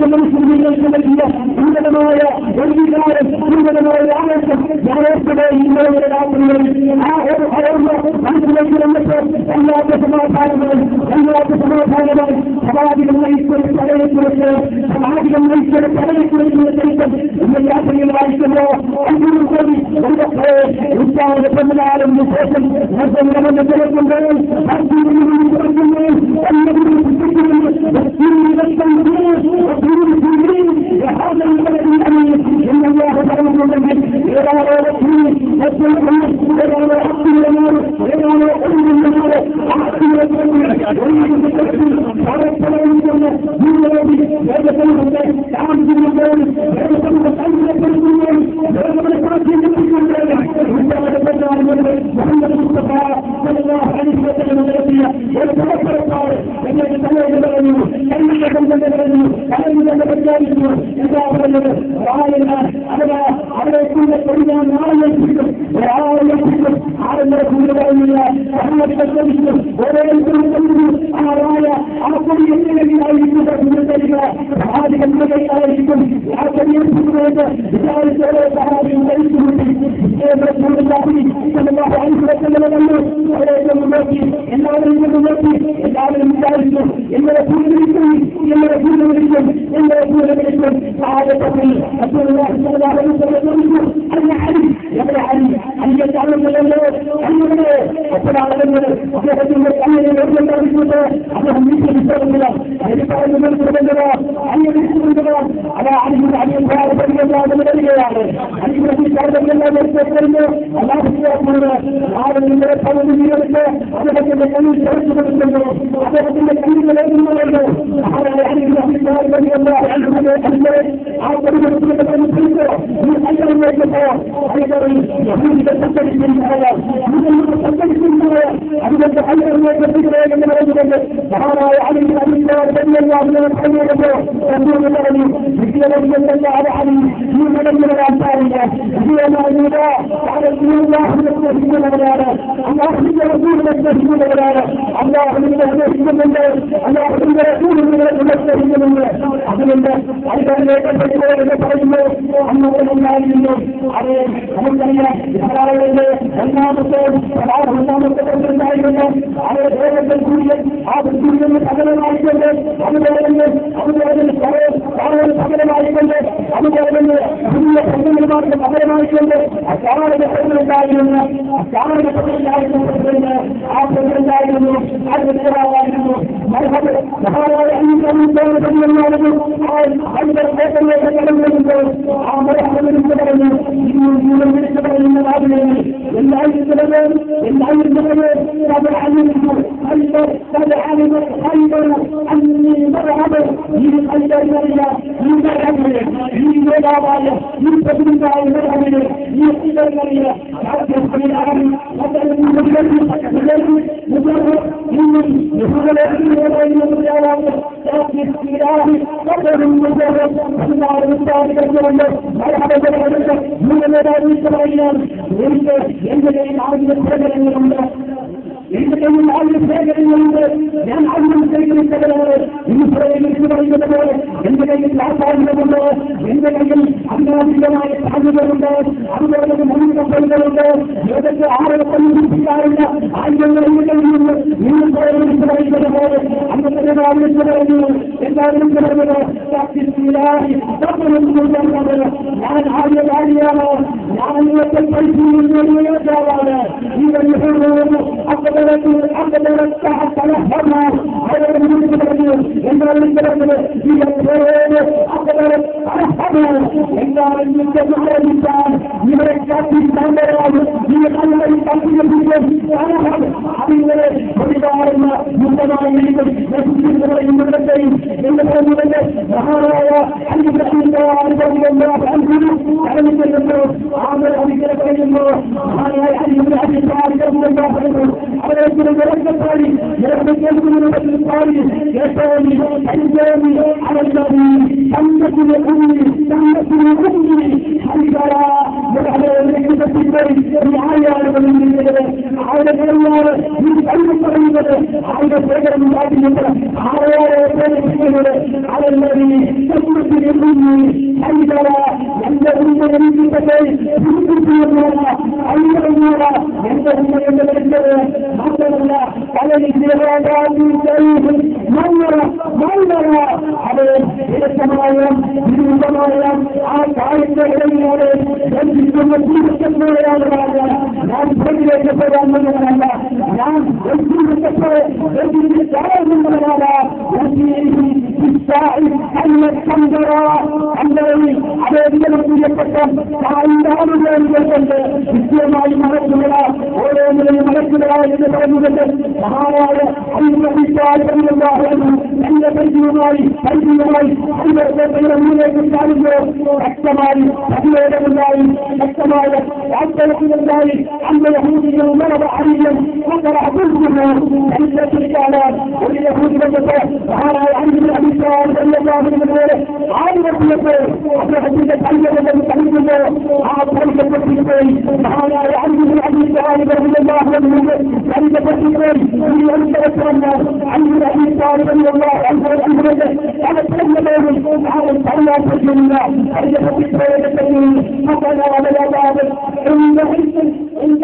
മനുഷ്യർക്ക് നൽകിയ ഉന്നതമായ ഒരു വികാരം ഉന്നതമായ ആവേശം ഞാനേറ്റത് ഇന്നലെ രാത്രികളിൽ ആ ഒരു മനസ്സിലേക്ക് വന്നപ്പോൾ എല്ലാത്ത സമാധാനമായി സമാധികൾ നയിച്ചൊരു തലയെക്കുറിച്ച് സമാധികൾ നയിച്ചൊരു തലയെക്കുറിച്ചുള്ള ചരിത്രം ഇന്ന് യാത്രയിൽ വായിക്കുമ്പോ ഉച്ചാരണ ശേഷം الخارج يسوني أنجاني على الذي تمت لأمي حيثرا وعلى الرحمة البيت رعاية من على الأيار من أي قريبة على الفجر من هذه على الذي تمت لأمي حيثرا ينبغي من البيت على الإجراءات الكريم منظر عليه إلى السمايا من السمايا عائد إليه يجب المسيح الكبير يا الله نعم فجر كفر من الله نعم يجب الكفر يجب الكفر من الله يجب السائل أن الحمدر الذي عليه الذي يتكلم فعند أمر الجنة بسيما الملك الله ولم الملك الله يتكلم مهارايا أيضا بسائل من الله أن بيجيوماي أيضا بين الملك الثالث السماء أبيض الله السماء أبيض الله أن يهودي مرض عليا وقرأ كلهم عند الرجالات واليهود والنصارى مهارايا عند أبي سعد رضي الله عنه عالم اليقين وحديث أيضا الذي تحدث عن طريق التكفير مهارايا عند أبي سعد رضي الله عنه عند التكفير من أن تذكرنا عند أبي سعد رضي الله عنه على التكفير على الصلاة والجنة عند التكفير فقال على الأبواب عند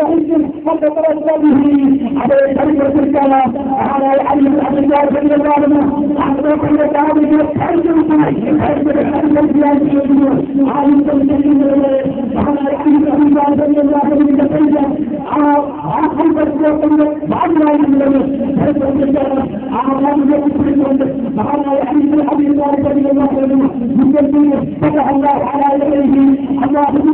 حسن فتترسل به على طريق الكلام على علي بن أبي طالب رضي الله عنه على كل تعامل فتح الله على يديه الله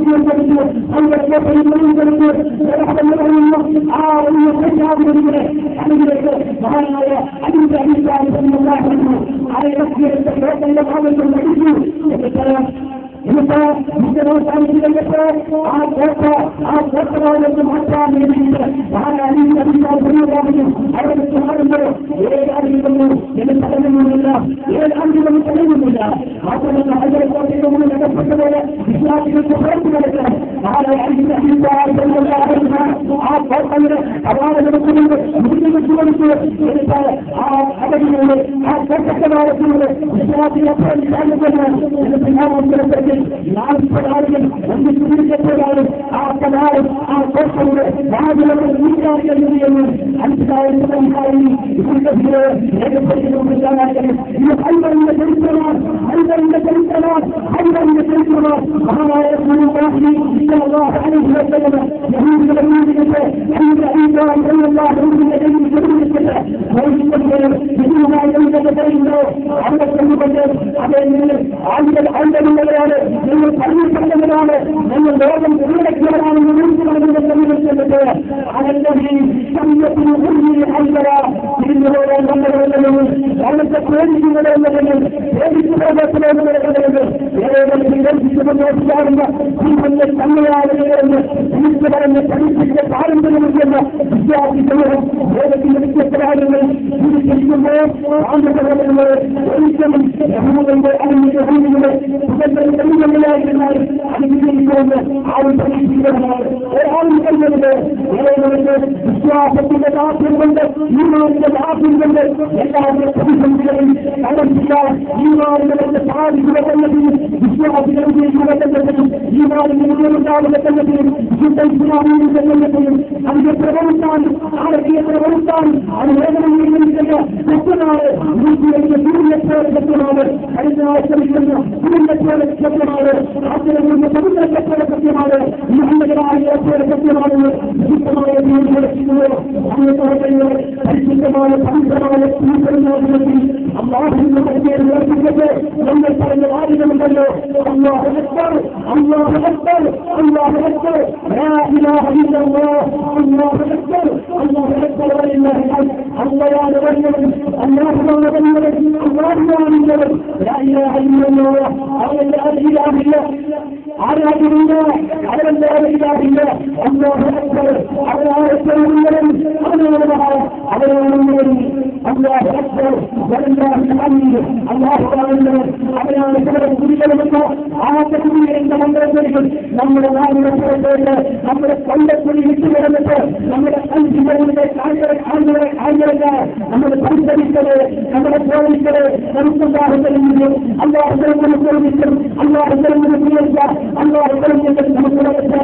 الله أكبر കൂടി വിട്ടുകിടന്നിട്ട് നമ്മുടെ ജീവിതങ്ങളുടെ ആളുകളെ നമ്മൾ പരിശ്രമിച്ചത്, നമ്മളെ ചോദിച്ചത് നമുക്കുണ്ടാകുന്നതിന് അല്ലാഹുവിനും അല്ലാഹുവിനും സ്വീകരിച്ച അല്ലാഹുവിനും നമുക്ക് ലഭിച്ച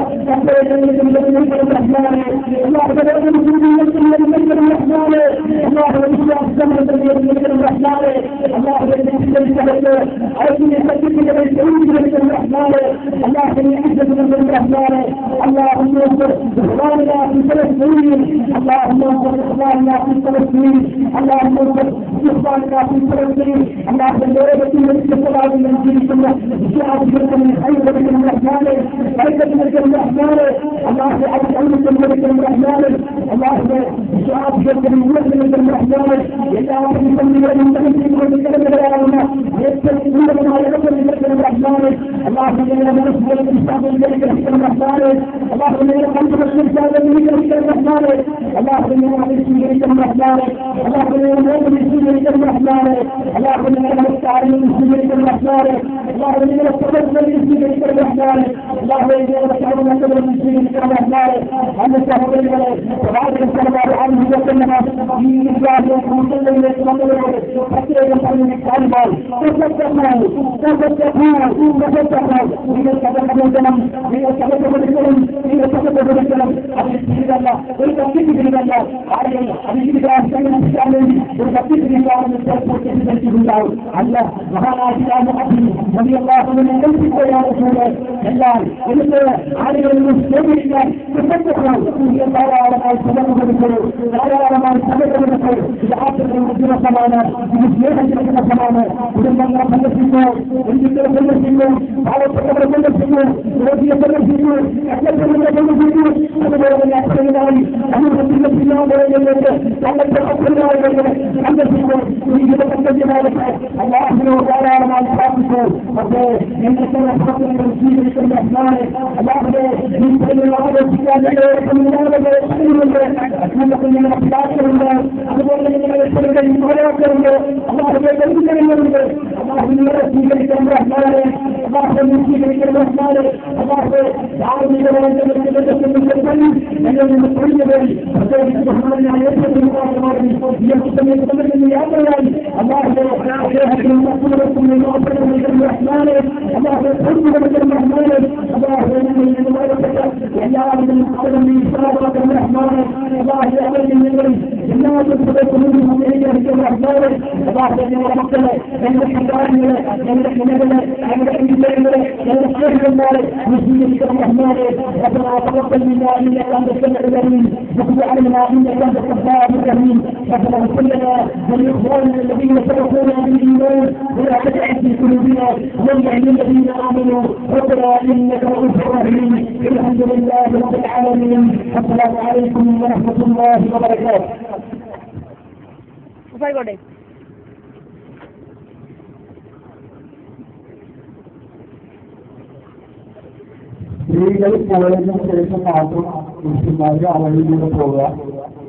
സ്ത്രീകൾ പോയതിനു ശേഷം മാത്രം പുരുഷന്മാർക്ക് ആ വഴിയിലൂടെ പോവുക.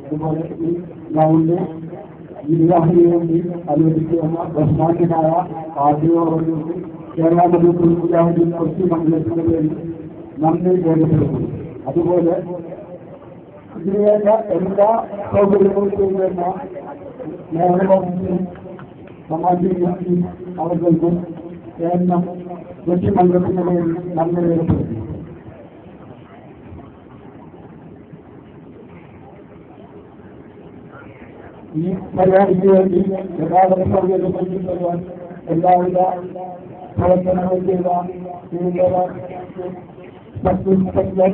അതുപോലെ ഈ ഗ്രൗണ്ട് വിവാഹത്തിന് വേണ്ടി അനുവദിക്കുന്ന ബഹുമാന്യനായ ആദ്യയോടുകൂടി കേരള മുസ്ലിം കൊച്ചി മണ്ഡലത്തിന്റെ പേരിൽ നന്ദി രേഖപ്പെടുത്തുന്നു. അതുപോലെ ഇതിനുവേണ്ട എല്ലാ സൗകര്യങ്ങളും ചെയ്യുന്ന മേഖലയും സമാജിക്കും അവർക്കും കേരളം കൊച്ചി മണ്ഡലത്തിന്റെ പേരിൽ നന്ദി രേഖപ്പെടുത്തുന്നു. ഈ പരിപാടിക്ക് വേണ്ടി ഗതാഗത സൗകര്യം നൽകുന്നതിന് എല്ലാവിധ പ്രവർത്തനങ്ങൾ ചെയ്ത sub inspector,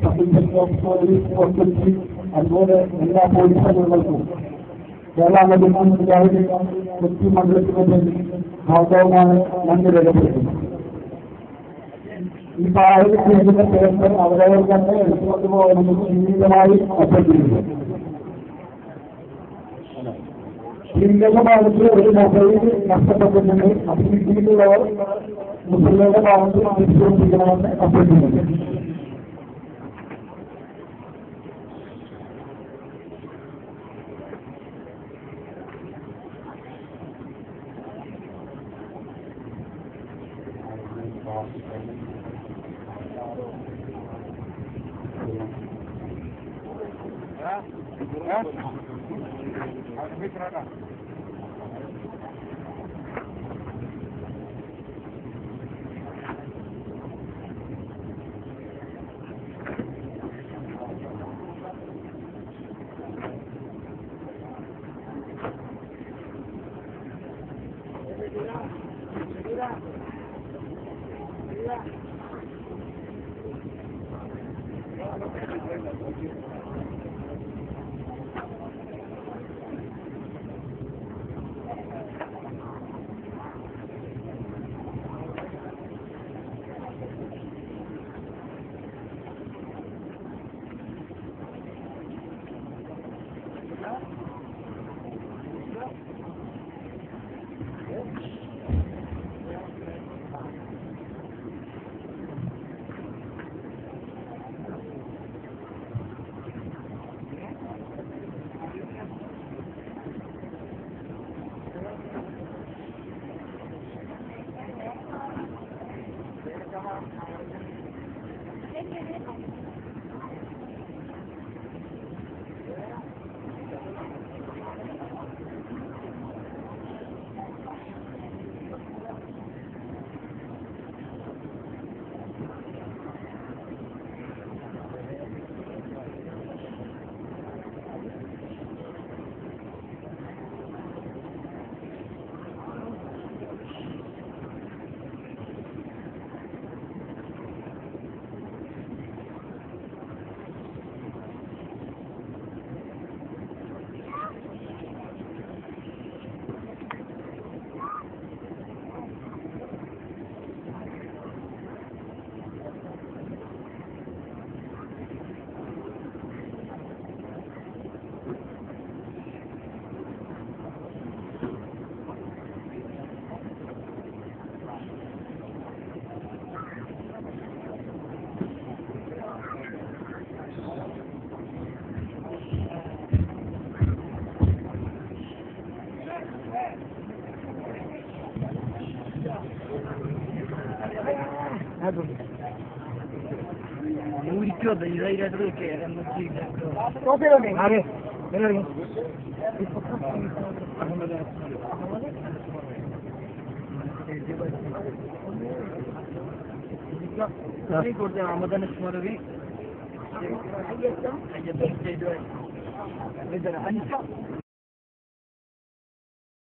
sub inspector of police Kochi, അതുപോലെ എല്ലാ പോലീസ് അംഗങ്ങൾക്കും കേരള മുസ്ലിം കൊച്ചി മണ്ഡലത്തിന്റെ ഭാഗവുമാണ് നന്ദി രേഖപ്പെടുത്തുന്നത്. ഈ പാഠത്തിൽ ചെയ്യുന്ന ശേഷം അവരവർ തന്നെ എടുത്തുകൊണ്ട് പോകണമെന്ന് ജീവിതമായി അഭ്യർത്ഥിക്കുന്നു. ലിംഗ ഭാഗത്ത് ഒരു മൊബൈൽ നഷ്ടപ്പെട്ടിട്ടുണ്ട്. അതിനുള്ളവർ മുസ്ലിങ്ങളുടെ ഭാഗത്ത് തിരിച്ചുകൊണ്ടിരിക്കണമെന്ന് അഭ്യർത്ഥിക്കുന്നുണ്ട്. Ramadan Smaravi.